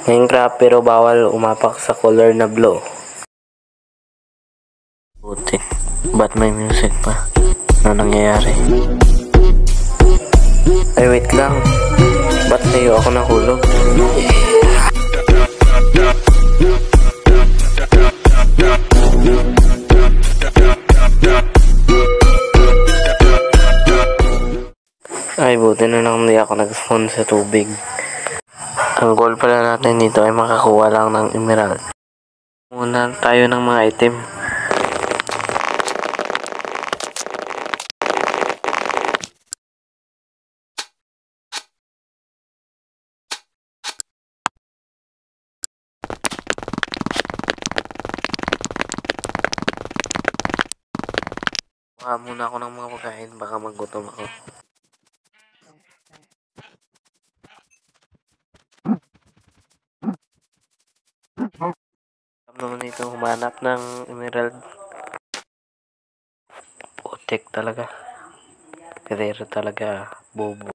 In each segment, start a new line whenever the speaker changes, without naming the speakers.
Minecraft pero bawal umapak sa color na blue. Putik. Ba't may music pa? Ano nangyayari? Ay wait lang. Ba't sa'yo ako nahulog? Ay buti na lang hindi ako nag-spawn sa tubig. Ang goal pala natin dito ay makakuha lang ng emerald. Muna tayo ng mga item. Kuha muna ako ng mga pagkain, baka magutom ako. Naman ito humanap ng emerald. Putik talaga. Pero talaga bobo.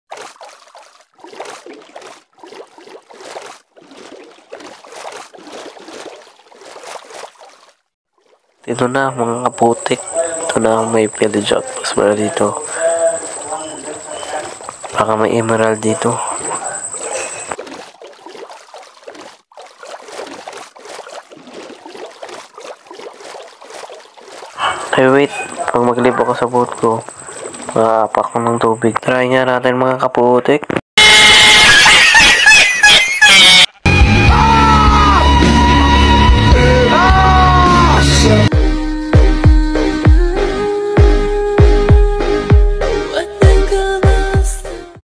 Ito na mga kaputik. Ito na may pillager outpost para dito. Baka may emerald dito. Ay wait, pag maglib ako sa boat ko, maapak ko ng tubig. Try nga natin mga kaputik.